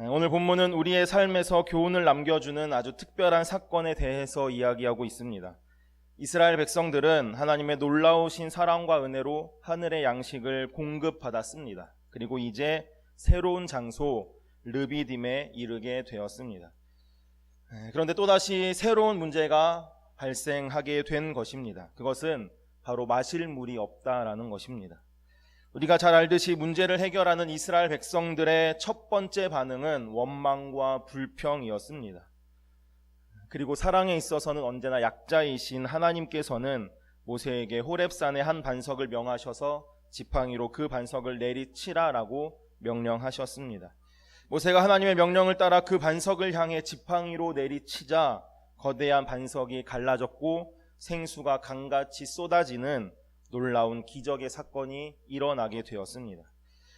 오늘 본문은 우리의 삶에서 교훈을 남겨주는 아주 특별한 사건에 대해서 이야기하고 있습니다. 이스라엘 백성들은 하나님의 놀라우신 사랑과 은혜로 하늘의 양식을 공급받았습니다. 그리고 이제 새로운 장소 르비딤에 이르게 되었습니다. 그런데 또다시 새로운 문제가 발생하게 된 것입니다. 그것은 바로 마실 물이 없다라는 것입니다. 우리가 잘 알듯이 문제를 해결하는 이스라엘 백성들의 첫 번째 반응은 원망과 불평이었습니다. 그리고 사랑에 있어서는 언제나 약자이신 하나님께서는 모세에게 호렙산의 한 반석을 명하셔서 지팡이로 그 반석을 내리치라라고 명령하셨습니다. 모세가 하나님의 명령을 따라 그 반석을 향해 지팡이로 내리치자 거대한 반석이 갈라졌고 생수가 강같이 쏟아지는 놀라운 기적의 사건이 일어나게 되었습니다.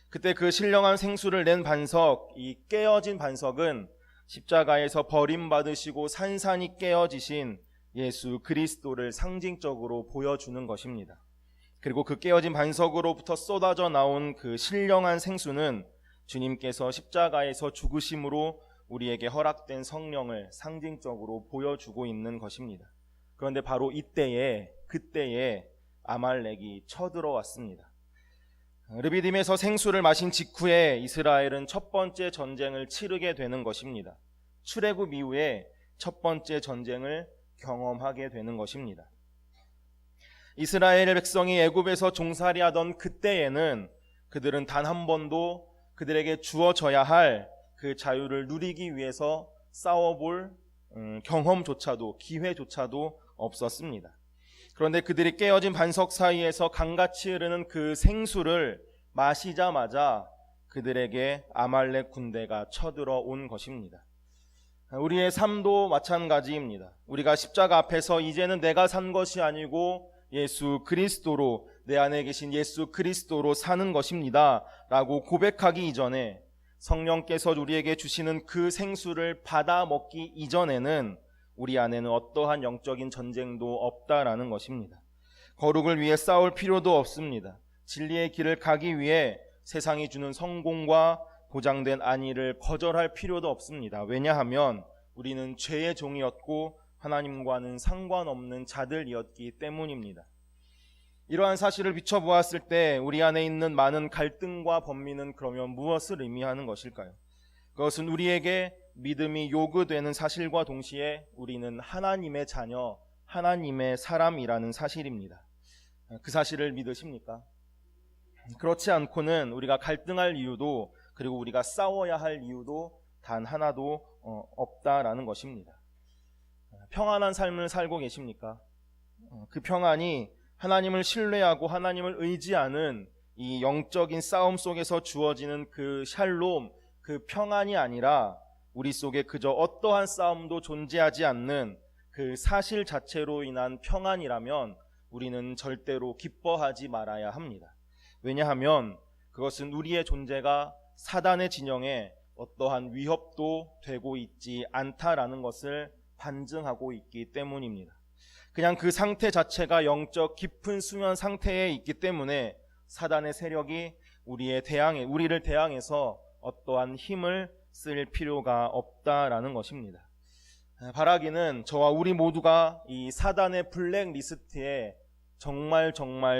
그때 그 신령한 생수를 낸 반석, 이 깨어진 반석은 십자가에서 버림받으시고 산산이 깨어지신 예수 그리스도를 상징적으로 보여주는 것입니다. 그리고 그 깨어진 반석으로부터 쏟아져 나온 그 신령한 생수는 주님께서 십자가에서 죽으심으로 우리에게 허락된 성령을 상징적으로 보여주고 있는 것입니다. 그런데 바로 그때에 아말렉이 쳐들어왔습니다. 르비딤에서 생수를 마신 직후에 이스라엘은 첫 번째 전쟁을 치르게 되는 것입니다. 출애굽 이후에 첫 번째 전쟁을 경험하게 되는 것입니다. 이스라엘 백성이 애굽에서 종살이하던 그때에는 그들은 단 한 번도 그들에게 주어져야 할 그 자유를 누리기 위해서 싸워볼 경험조차도 기회조차도 없었습니다. 그런데 그들이 깨어진 반석 사이에서 강같이 흐르는 그 생수를 마시자마자 그들에게 아말렉 군대가 쳐들어온 것입니다. 우리의 삶도 마찬가지입니다. 우리가 십자가 앞에서 이제는 내가 산 것이 아니고 예수 그리스도로, 내 안에 계신 예수 그리스도로 사는 것입니다 라고 고백하기 이전에 성령께서 우리에게 주시는 그 생수를 받아 먹기 이전에는 우리 안에는 어떠한 영적인 전쟁도 없다라는 것입니다. 거룩을 위해 싸울 필요도 없습니다. 진리의 길을 가기 위해 세상이 주는 성공과 보장된 안위를 거절할 필요도 없습니다. 왜냐하면 우리는 죄의 종이었고 하나님과는 상관없는 자들이었기 때문입니다. 이러한 사실을 비춰보았을 때 우리 안에 있는 많은 갈등과 번민은 그러면 무엇을 의미하는 것일까요? 그것은 우리에게 믿음이 요구되는 사실과 동시에 우리는 하나님의 자녀, 하나님의 사람이라는 사실입니다. 그 사실을 믿으십니까? 그렇지 않고는 우리가 갈등할 이유도, 그리고 우리가 싸워야 할 이유도 단 하나도 없다라는 것입니다. 평안한 삶을 살고 계십니까? 그 평안이 하나님을 신뢰하고 하나님을 의지하는 이 영적인 싸움 속에서 주어지는 그 샬롬, 그 평안이 아니라 우리 속에 그저 어떠한 싸움도 존재하지 않는 그 사실 자체로 인한 평안이라면 우리는 절대로 기뻐하지 말아야 합니다. 왜냐하면 그것은 우리의 존재가 사단의 진영에 어떠한 위협도 되고 있지 않다라는 것을 반증하고 있기 때문입니다. 그냥 그 상태 자체가 영적 깊은 수면 상태에 있기 때문에 사단의 세력이 우리를 대항해서 어떠한 힘을 쓸 필요가 없다라는 것입니다. 바라기는 저와 우리 모두가 이 사단의 블랙리스트에 정말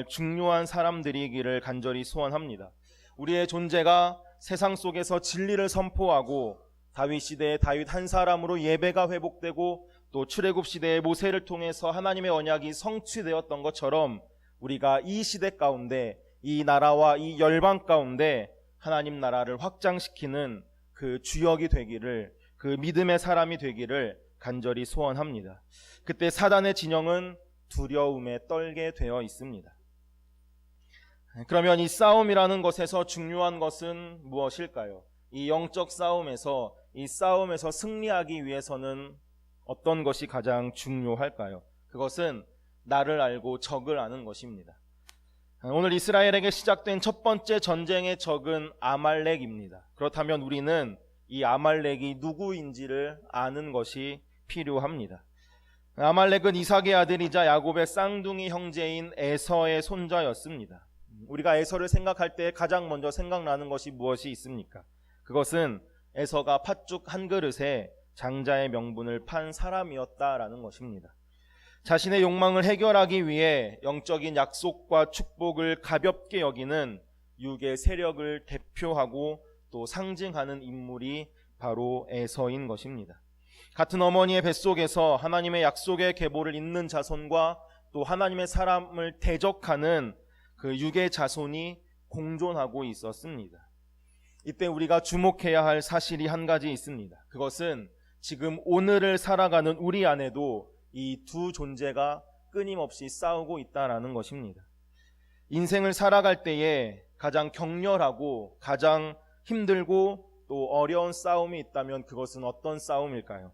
중요한 사람들이기를 간절히 소원합니다. 우리의 존재가 세상 속에서 진리를 선포하고 다윗 시대의 다윗 한 사람으로 예배가 회복되고 또 출애굽 시대의 모세를 통해서 하나님의 언약이 성취되었던 것처럼 우리가 이 시대 가운데 이 나라와 이 열방 가운데 하나님 나라를 확장시키는 그 주역이 되기를, 그 믿음의 사람이 되기를 간절히 소원합니다. 그때 사단의 진영은 두려움에 떨게 되어 있습니다. 그러면 이 싸움이라는 것에서 중요한 것은 무엇일까요? 이 영적 싸움에서, 이 싸움에서 승리하기 위해서는 어떤 것이 가장 중요할까요? 그것은 나를 알고 적을 아는 것입니다. 오늘 이스라엘에게 시작된 첫 번째 전쟁의 적은 아말렉입니다. 그렇다면 우리는 이 아말렉이 누구인지를 아는 것이 필요합니다. 아말렉은 이삭의 아들이자 야곱의 쌍둥이 형제인 에서의 손자였습니다. 우리가 에서를 생각할 때 가장 먼저 생각나는 것이 무엇이 있습니까? 그것은 에서가 팥죽 한 그릇에 장자의 명분을 판 사람이었다라는 것입니다. 자신의 욕망을 해결하기 위해 영적인 약속과 축복을 가볍게 여기는 육의 세력을 대표하고 또 상징하는 인물이 바로 에서인 것입니다. 같은 어머니의 뱃속에서 하나님의 약속의 계보를 잇는 자손과 또 하나님의 사람을 대적하는 그 육의 자손이 공존하고 있었습니다. 이때 우리가 주목해야 할 사실이 한 가지 있습니다. 그것은 지금 오늘을 살아가는 우리 안에도 이 두 존재가 끊임없이 싸우고 있다는 것입니다. 인생을 살아갈 때에 가장 격렬하고 가장 힘들고 또 어려운 싸움이 있다면 그것은 어떤 싸움일까요?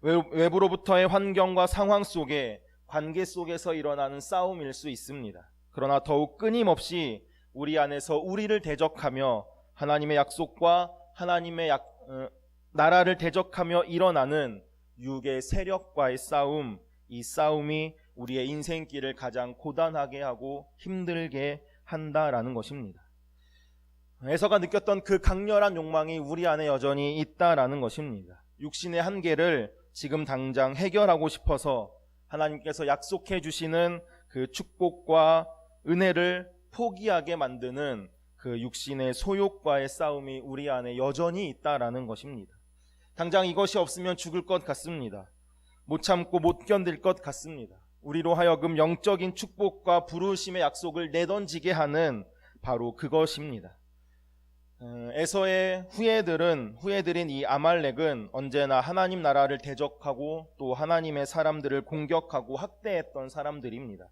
외부로부터의 환경과 상황 속에 관계 속에서 일어나는 싸움일 수 있습니다. 그러나 더욱 끊임없이 우리 안에서 우리를 대적하며 하나님의 약속과 하나님의 나라를 대적하며 일어나는 육의 세력과의 싸움, 이 싸움이 우리의 인생길을 가장 고단하게 하고 힘들게 한다라는 것입니다. 에서가 느꼈던 그 강렬한 욕망이 우리 안에 여전히 있다라는 것입니다. 육신의 한계를 지금 당장 해결하고 싶어서 하나님께서 약속해 주시는 그 축복과 은혜를 포기하게 만드는 그 육신의 소욕과의 싸움이 우리 안에 여전히 있다라는 것입니다. 당장 이것이 없으면 죽을 것 같습니다. 못 참고 못 견딜 것 같습니다. 우리로 하여금 영적인 축복과 부르심의 약속을 내던지게 하는 바로 그것입니다. 에서의 후예들인 이 아말렉은 언제나 하나님 나라를 대적하고 또 하나님의 사람들을 공격하고 학대했던 사람들입니다.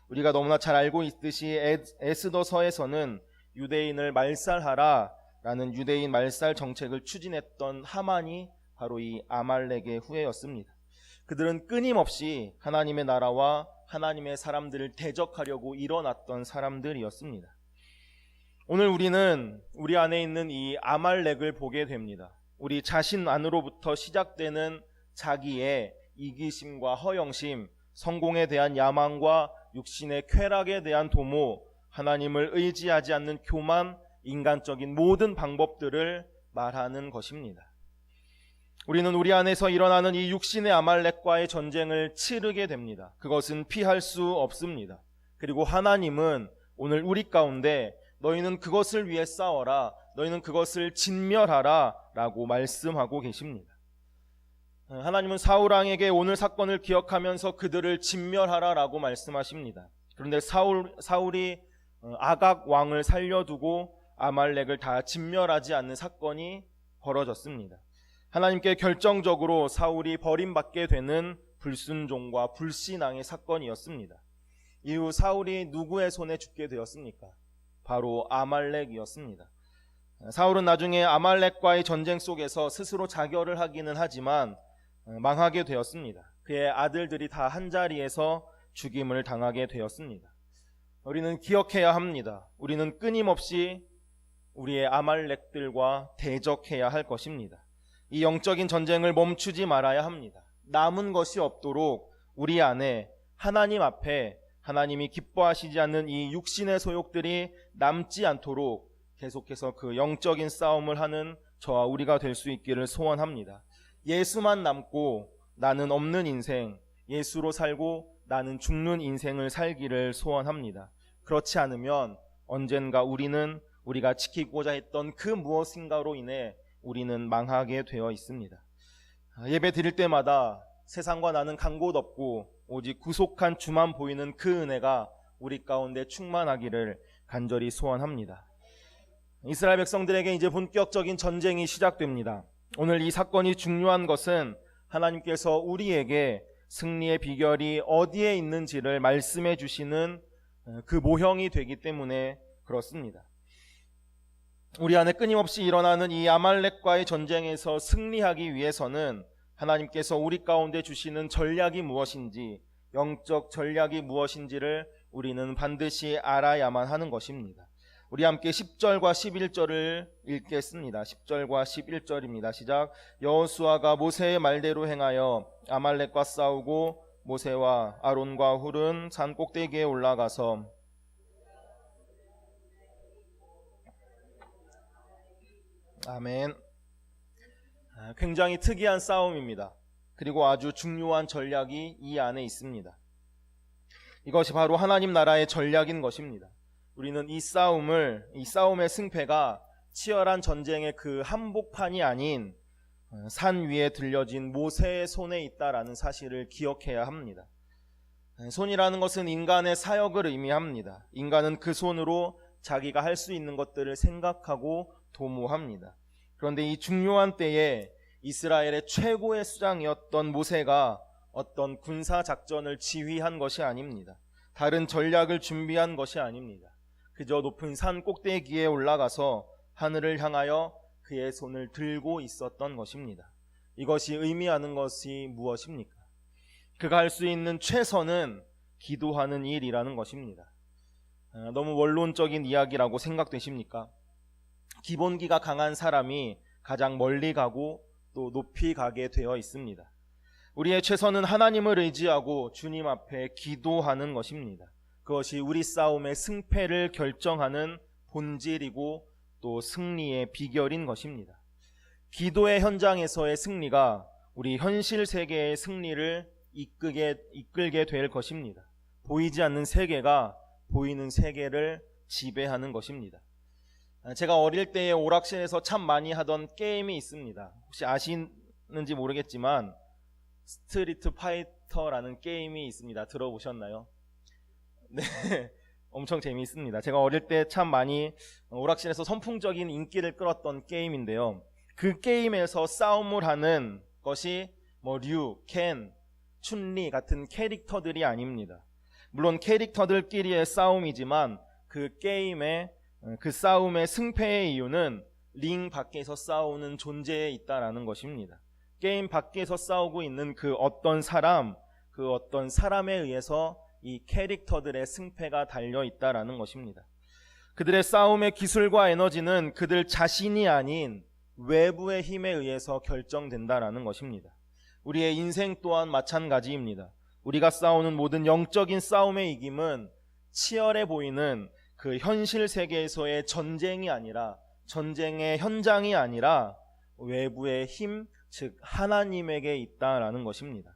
우리가 너무나 잘 알고 있듯이 에스더서에서는 유대인을 말살하라 라는 유대인 말살 정책을 추진했던 하만이 바로 이 아말렉의 후예였습니다. 그들은 끊임없이 하나님의 나라와 하나님의 사람들을 대적하려고 일어났던 사람들이었습니다. 오늘 우리는 우리 안에 있는 이 아말렉을 보게 됩니다. 우리 자신 안으로부터 시작되는 자기의 이기심과 허영심, 성공에 대한 야망과 육신의 쾌락에 대한 도모, 하나님을 의지하지 않는 교만, 인간적인 모든 방법들을 말하는 것입니다. 우리는 우리 안에서 일어나는 이 육신의 아말렉과의 전쟁을 치르게 됩니다. 그것은 피할 수 없습니다. 그리고 하나님은 오늘 우리 가운데 너희는 그것을 위해 싸워라, 너희는 그것을 진멸하라 라고 말씀하고 계십니다. 하나님은 사울 왕에게 오늘 사건을 기억하면서 그들을 진멸하라 라고 말씀하십니다. 그런데 사울이 아각 왕을 살려두고 아말렉을 다 진멸하지 않는 사건이 벌어졌습니다. 하나님께 결정적으로 사울이 버림받게 되는 불순종과 불신앙의 사건이었습니다. 이후 사울이 누구의 손에 죽게 되었습니까? 바로 아말렉이었습니다. 사울은 나중에 아말렉과의 전쟁 속에서 스스로 자결을 하기는 하지만 망하게 되었습니다. 그의 아들들이 다 한자리에서 죽임을 당하게 되었습니다. 우리는 기억해야 합니다. 우리는 끊임없이 우리의 아말렉들과 대적해야 할 것입니다. 이 영적인 전쟁을 멈추지 말아야 합니다. 남은 것이 없도록 우리 안에 하나님 앞에 하나님이 기뻐하시지 않는 이 육신의 소욕들이 남지 않도록 계속해서 그 영적인 싸움을 하는 저와 우리가 될 수 있기를 소원합니다. 예수만 남고 나는 없는 인생, 예수로 살고 나는 죽는 인생을 살기를 소원합니다. 그렇지 않으면 언젠가 우리가 지키고자 했던 그 무엇인가로 인해 우리는 망하게 되어 있습니다. 예배 드릴 때마다 세상과 나는 간 곳 없고 오직 구속한 주만 보이는 그 은혜가 우리 가운데 충만하기를 간절히 소원합니다. 이스라엘 백성들에게 이제 본격적인 전쟁이 시작됩니다. 오늘 이 사건이 중요한 것은 하나님께서 우리에게 승리의 비결이 어디에 있는지를 말씀해 주시는 그 모형이 되기 때문에 그렇습니다. 우리 안에 끊임없이 일어나는 이 아말렉과의 전쟁에서 승리하기 위해서는 하나님께서 우리 가운데 주시는 전략이 무엇인지, 영적 전략이 무엇인지를 우리는 반드시 알아야만 하는 것입니다. 우리 함께 10절과 11절을 읽겠습니다. 10절과 11절입니다. 시작. 여호수아가 모세의 말대로 행하여 아말렉과 싸우고 모세와 아론과 훌은 산 꼭대기에 올라가서 아멘. 굉장히 특이한 싸움입니다. 그리고 아주 중요한 전략이 이 안에 있습니다. 이것이 바로 하나님 나라의 전략인 것입니다. 우리는 이 싸움의 승패가 치열한 전쟁의 그 한복판이 아닌 산 위에 들려진 모세의 손에 있다라는 사실을 기억해야 합니다. 손이라는 것은 인간의 사역을 의미합니다. 인간은 그 손으로 자기가 할 수 있는 것들을 생각하고 도모합니다. 그런데 이 중요한 때에 이스라엘의 최고의 수장이었던 모세가 어떤 군사 작전을 지휘한 것이 아닙니다. 다른 전략을 준비한 것이 아닙니다. 그저 높은 산 꼭대기에 올라가서 하늘을 향하여 그의 손을 들고 있었던 것입니다. 이것이 의미하는 것이 무엇입니까? 그가 할 수 있는 최선은 기도하는 일이라는 것입니다. 너무 원론적인 이야기라고 생각되십니까? 기본기가 강한 사람이 가장 멀리 가고 또 높이 가게 되어 있습니다. 우리의 최선은 하나님을 의지하고 주님 앞에 기도하는 것입니다. 그것이 우리 싸움의 승패를 결정하는 본질이고 또 승리의 비결인 것입니다. 기도의 현장에서의 승리가 우리 현실 세계의 승리를 이끌게 될 것입니다. 보이지 않는 세계가 보이는 세계를 지배하는 것입니다. 제가 어릴 때에 오락실에서 참 많이 하던 게임이 있습니다. 혹시 아시는지 모르겠지만 스트리트 파이터라는 게임이 있습니다. 들어보셨나요? 네, 엄청 재미있습니다. 제가 어릴 때 참 많이 오락실에서 선풍적인 인기를 끌었던 게임인데요. 그 게임에서 싸움을 하는 것이 류, 켄, 춘리 같은 캐릭터들이 아닙니다. 물론 캐릭터들끼리의 싸움이지만 그 게임의 그 싸움의 승패의 이유는 링 밖에서 싸우는 존재에 있다라는 것입니다. 게임 밖에서 싸우고 있는 그 어떤 사람에 의해서 이 캐릭터들의 승패가 달려 있다라는 것입니다. 그들의 싸움의 기술과 에너지는 그들 자신이 아닌 외부의 힘에 의해서 결정된다라는 것입니다. 우리의 인생 또한 마찬가지입니다. 우리가 싸우는 모든 영적인 싸움의 이김은 치열해 보이는 그 현실 세계에서의 전쟁이 아니라, 전쟁의 현장이 아니라 외부의 힘, 즉 하나님에게 있다라는 것입니다.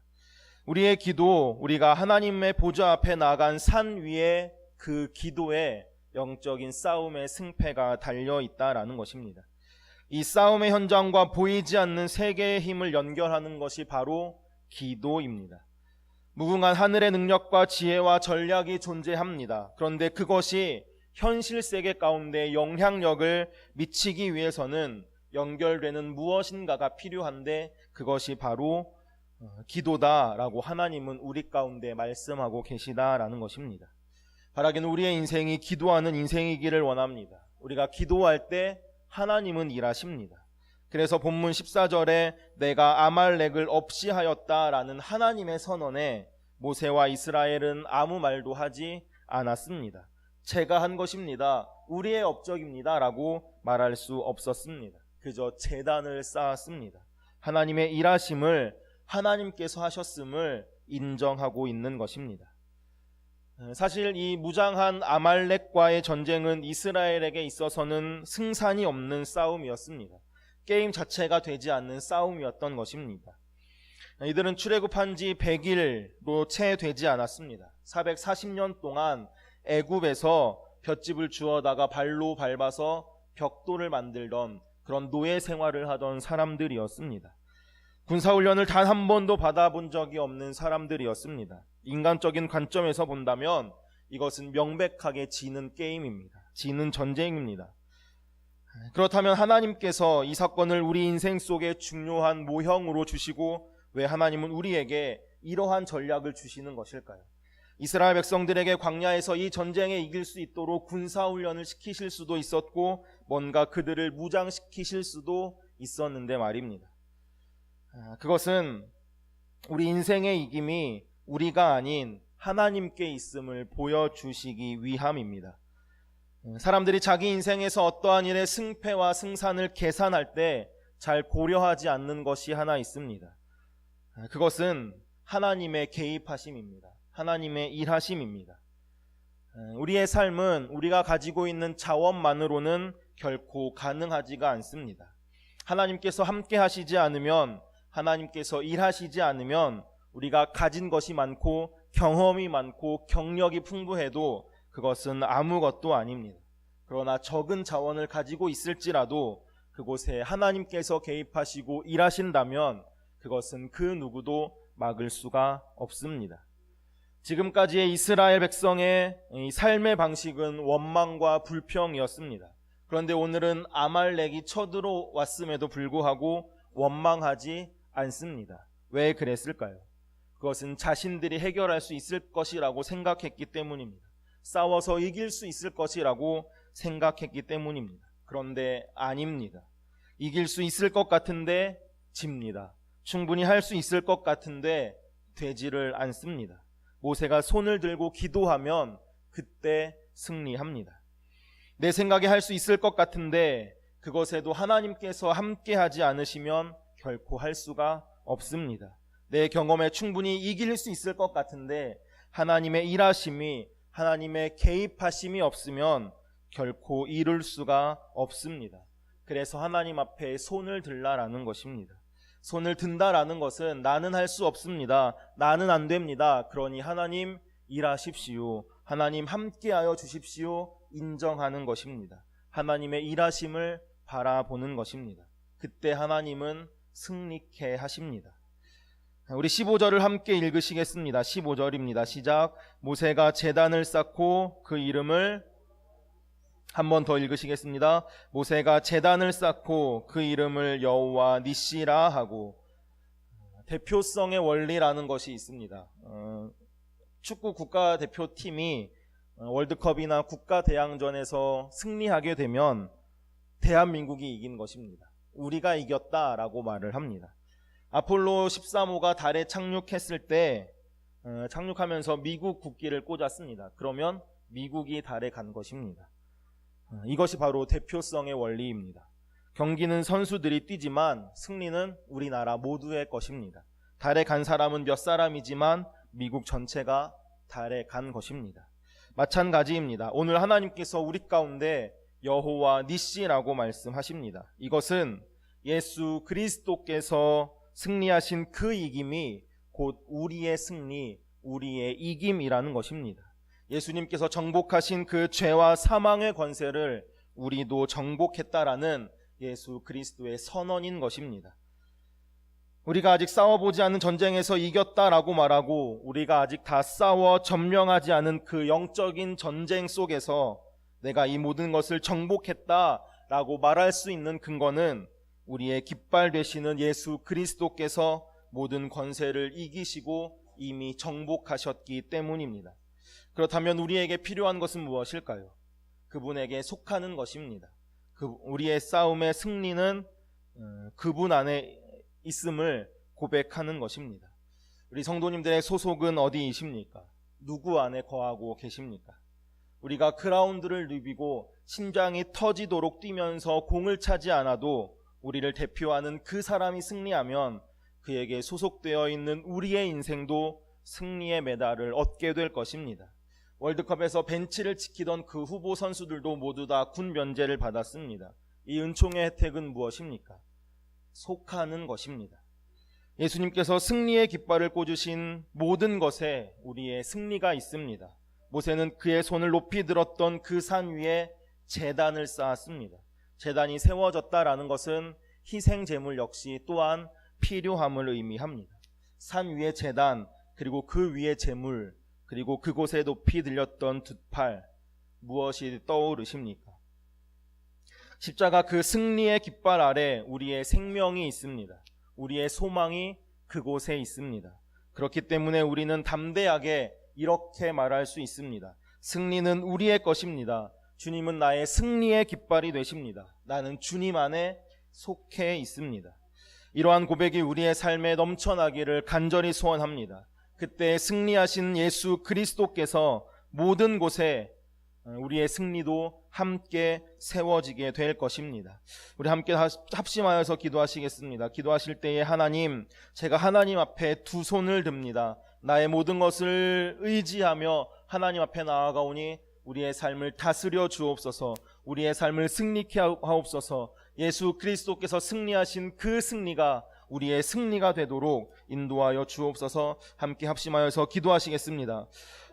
우리의 기도, 우리가 하나님의 보좌 앞에 나간 산 위에 그 기도에 영적인 싸움의 승패가 달려 있다라는 것입니다. 이 싸움의 현장과 보이지 않는 세계의 힘을 연결하는 것이 바로 기도입니다. 무궁한 하늘의 능력과 지혜와 전략이 존재합니다. 그런데 그것이 현실 세계 가운데 영향력을 미치기 위해서는 연결되는 무엇인가가 필요한데 그것이 바로 기도다라고 하나님은 우리 가운데 말씀하고 계시다라는 것입니다. 바라기는 우리의 인생이 기도하는 인생이기를 원합니다. 우리가 기도할 때 하나님은 일하십니다. 그래서 본문 14절에 내가 아말렉을 없이 하였다라는 하나님의 선언에 모세와 이스라엘은 아무 말도 하지 않았습니다. 제가 한 것입니다. 우리의 업적입니다. 라고 말할 수 없었습니다. 그저 제단을 쌓았습니다. 하나님의 일하심을 하나님께서 하셨음을 인정하고 있는 것입니다. 사실 이 무장한 아말렉과의 전쟁은 이스라엘에게 있어서는 승산이 없는 싸움이었습니다. 게임 자체가 되지 않는 싸움이었던 것입니다. 이들은 출애굽한 지 100일도 채 되지 않았습니다. 440년 동안 애굽에서 볏짚을 주워다가 발로 밟아서 벽돌을 만들던 그런 노예 생활을 하던 사람들이었습니다. 군사훈련을 단 한 번도 받아본 적이 없는 사람들이었습니다. 인간적인 관점에서 본다면 이것은 명백하게 지는 게임입니다. 지는 전쟁입니다. 그렇다면 하나님께서 이 사건을 우리 인생 속에 중요한 모형으로 주시고 왜 하나님은 우리에게 이러한 전략을 주시는 것일까요? 이스라엘 백성들에게 광야에서 이 전쟁에 이길 수 있도록 군사훈련을 시키실 수도 있었고 뭔가 그들을 무장시키실 수도 있었는데 말입니다. 그것은 우리 인생의 이김이 우리가 아닌 하나님께 있음을 보여주시기 위함입니다. 사람들이 자기 인생에서 어떠한 일의 승패와 승산을 계산할 때 잘 고려하지 않는 것이 하나 있습니다. 그것은 하나님의 개입하심입니다. 하나님의 일하심입니다. 우리의 삶은 우리가 가지고 있는 자원만으로는 결코 가능하지가 않습니다. 하나님께서 함께 하시지 않으면, 하나님께서 일하시지 않으면 우리가 가진 것이 많고 경험이 많고 경력이 풍부해도 그것은 아무것도 아닙니다. 그러나 적은 자원을 가지고 있을지라도 그곳에 하나님께서 개입하시고 일하신다면 그것은 그 누구도 막을 수가 없습니다. 지금까지의 이스라엘 백성의 삶의 방식은 원망과 불평이었습니다. 그런데 오늘은 아말렉이 쳐들어왔음에도 불구하고 원망하지 않습니다. 왜 그랬을까요? 그것은 자신들이 해결할 수 있을 것이라고 생각했기 때문입니다. 싸워서 이길 수 있을 것이라고 생각했기 때문입니다. 그런데 아닙니다. 이길 수 있을 것 같은데 집니다. 충분히 할 수 있을 것 같은데 되지를 않습니다. 모세가 손을 들고 기도하면 그때 승리합니다. 내 생각에 할 수 있을 것 같은데 그것에도 하나님께서 함께하지 않으시면 결코 할 수가 없습니다. 내 경험에 충분히 이길 수 있을 것 같은데 하나님의 일하심이, 하나님의 개입하심이 없으면 결코 이룰 수가 없습니다. 그래서 하나님 앞에 손을 들라라는 것입니다. 손을 든다라는 것은 나는 할 수 없습니다. 나는 안 됩니다. 그러니 하나님 일하십시오. 하나님 함께하여 주십시오. 인정하는 것입니다. 하나님의 일하심을 바라보는 것입니다. 그때 하나님은 승리케 하십니다. 우리 15절을 함께 읽으시겠습니다. 15절입니다. 시작. 모세가 제단을 쌓고 그 이름을, 한 번 더 읽으시겠습니다. 모세가 제단을 쌓고 그 이름을 여호와 니시라 하고. 대표성의 원리라는 것이 있습니다. 축구 국가대표팀이 월드컵이나 국가대항전에서 승리하게 되면 대한민국이 이긴 것입니다. 우리가 이겼다라고 말을 합니다. 아폴로 13호가 달에 착륙했을 때 착륙하면서 미국 국기를 꽂았습니다. 그러면 미국이 달에 간 것입니다. 이것이 바로 대표성의 원리입니다. 경기는 선수들이 뛰지만 승리는 우리나라 모두의 것입니다. 달에 간 사람은 몇 사람이지만 미국 전체가 달에 간 것입니다. 마찬가지입니다. 오늘 하나님께서 우리 가운데 여호와 니시라고 말씀하십니다. 이것은 예수 그리스도께서 승리하신 그 이김이 곧 우리의 승리, 우리의 이김이라는 것입니다. 예수님께서 정복하신 그 죄와 사망의 권세를 우리도 정복했다라는 예수 그리스도의 선언인 것입니다. 우리가 아직 싸워보지 않은 전쟁에서 이겼다라고 말하고 우리가 아직 다 싸워 점령하지 않은 그 영적인 전쟁 속에서 내가 이 모든 것을 정복했다라고 말할 수 있는 근거는 우리의 깃발 되시는 예수 그리스도께서 모든 권세를 이기시고 이미 정복하셨기 때문입니다. 그렇다면 우리에게 필요한 것은 무엇일까요? 그분에게 속하는 것입니다. 우리의 싸움의 승리는 그분 안에 있음을 고백하는 것입니다. 우리 성도님들의 소속은 어디이십니까? 누구 안에 거하고 계십니까? 우리가 그라운드를 누비고 심장이 터지도록 뛰면서 공을 차지 않아도 우리를 대표하는 그 사람이 승리하면 그에게 소속되어 있는 우리의 인생도 승리의 메달을 얻게 될 것입니다. 월드컵에서 벤치를 지키던 그 후보 선수들도 모두 다 군 면제를 받았습니다. 이 은총의 혜택은 무엇입니까? 속하는 것입니다. 예수님께서 승리의 깃발을 꽂으신 모든 것에 우리의 승리가 있습니다. 모세는 그의 손을 높이 들었던 그 산 위에 제단을 쌓았습니다. 제단이 세워졌다라는 것은 희생 제물 역시 또한 필요함을 의미합니다. 산 위에 제단, 그리고 그 위에 제물, 그리고 그곳에 높이 들렸던 두 팔, 무엇이 떠오르십니까? 십자가 그 승리의 깃발 아래 우리의 생명이 있습니다. 우리의 소망이 그곳에 있습니다. 그렇기 때문에 우리는 담대하게 이렇게 말할 수 있습니다. 승리는 우리의 것입니다. 주님은 나의 승리의 깃발이 되십니다. 나는 주님 안에 속해 있습니다. 이러한 고백이 우리의 삶에 넘쳐나기를 간절히 소원합니다. 그때 승리하신 예수 그리스도께서 모든 곳에 우리의 승리도 함께 세워지게 될 것입니다. 우리 함께 합심하여서 기도하시겠습니다. 기도하실 때에 하나님, 제가 하나님 앞에 두 손을 듭니다. 나의 모든 것을 의지하며 하나님 앞에 나아가오니 우리의 삶을 다스려 주옵소서. 우리의 삶을 승리케 하옵소서. 예수 그리스도께서 승리하신 그 승리가 우리의 승리가 되도록 인도하여 주옵소서. 함께 합심하여서 기도하시겠습니다.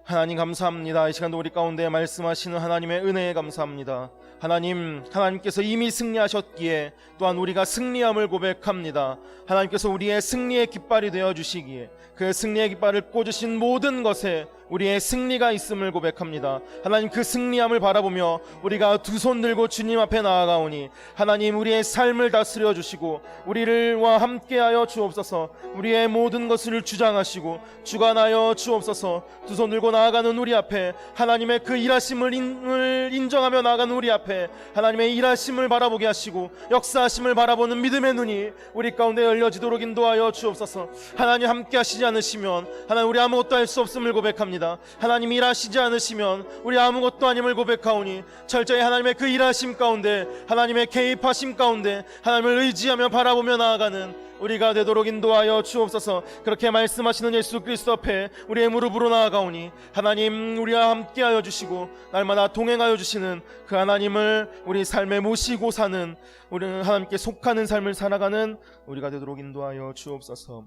하나님 감사합니다. 이 시간도 우리 가운데 말씀하시는 하나님의 은혜에 감사합니다. 하나님께서 이미 승리하셨기에 또한 우리가 승리함을 고백합니다. 하나님께서 우리의 승리의 깃발이 되어주시기에 그 승리의 깃발을 꽂으신 모든 것에 우리의 승리가 있음을 고백합니다. 하나님, 그 승리함을 바라보며 우리가 두 손 들고 주님 앞에 나아가오니 하나님, 우리의 삶을 다스려 주시고 우리와 함께하여 주옵소서. 우리의 모든 것을 주장하시고 주관하여 주옵소서. 두 손 들고 나아가는 우리 앞에 하나님의 그 일하심을 인정하며 나아가는 우리 앞에 하나님의 일하심을 바라보게 하시고 역사하심을 바라보는 믿음의 눈이 우리 가운데 열려지도록 인도하여 주옵소서. 하나님, 함께 하시지 않으시면 하나님, 우리 아무것도 할 수 없음을 고백합니다. 하나님, 일하시지 않으시면 우리 아무것도 아님을 고백하오니 철저히 하나님의 그 일하심 가운데, 하나님의 개입하심 가운데 하나님을 의지하며 바라보며 나아가는 우리가 되도록 인도하여 주옵소서. 그렇게 말씀하시는 예수 그리스도 앞에 우리의 무릎으로 나아가오니 하나님, 우리와 함께하여 주시고 날마다 동행하여 주시는 그 하나님을 우리 삶에 모시고 사는, 우리는 하나님께 속하는 삶을 살아가는 우리가 되도록 인도하여 주옵소서.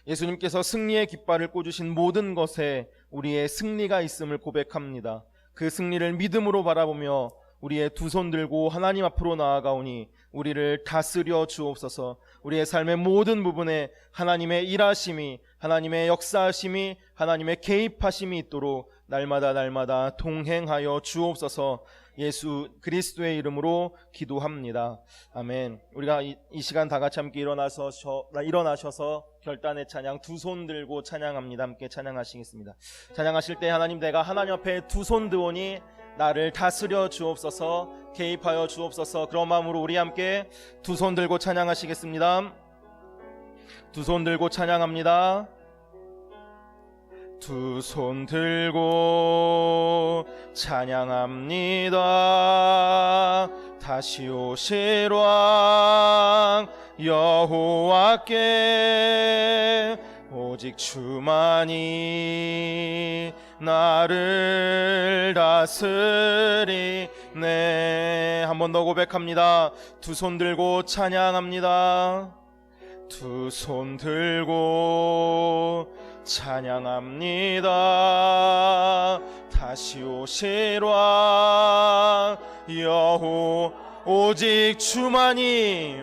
예수님께서 승리의 깃발을 꽂으신 모든 것에 우리의 승리가 있음을 고백합니다. 그 승리를 믿음으로 바라보며 우리의 두 손 들고 하나님 앞으로 나아가오니 우리를 다스려 주옵소서. 우리의 삶의 모든 부분에 하나님의 일하심이, 하나님의 역사하심이, 하나님의 개입하심이 있도록 날마다 동행하여 주옵소서. 예수 그리스도의 이름으로 기도합니다. 아멘. 우리가 이 시간 다 같이 함께 일어나셔서 결단의 찬양, 두 손 들고 찬양합니다. 함께 찬양하시겠습니다. 찬양하실 때 하나님, 내가 하나님 앞에 두 손 드오니 나를 다스려 주옵소서, 개입하여 주옵소서. 그런 마음으로 우리 함께 두 손 들고 찬양하시겠습니다. 두 손 들고 찬양합니다. 두 손 들고 찬양합니다. 다시 오실 왕 여호와께 오직 주만이 나를 다스리네. 한 번 더 고백합니다. 두 손 들고 찬양합니다. 두 손 들고 찬양합니다. 다시 오실 왕 오직 주만이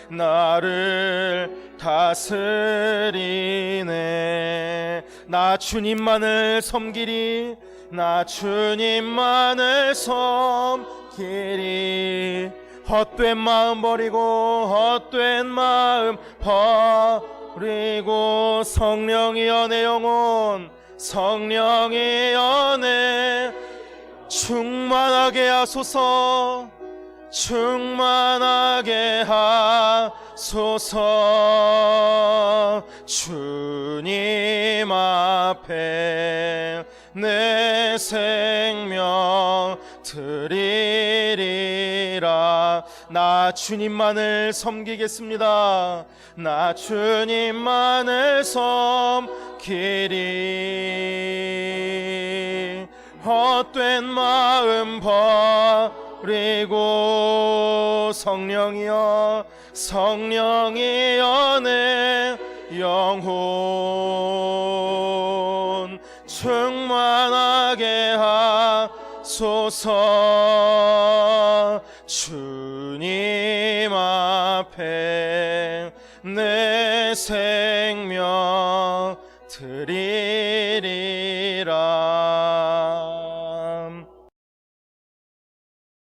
나를 다스리네. 나 주님만을 섬기리, 나 주님만을 섬기리. 헛된 마음 버리고 성령이여 내 영혼, 성령이여 내 충만하게 하소서, 충만하게 하소서. 주님 앞에 내 생명 드리리라. 나 주님만을 섬기겠습니다. 나 주님만을 섬기리. 헛된 마음 버리고 성령이여 내 영혼 충만하게 하소서. 주님 앞에 내 생명 드리리라.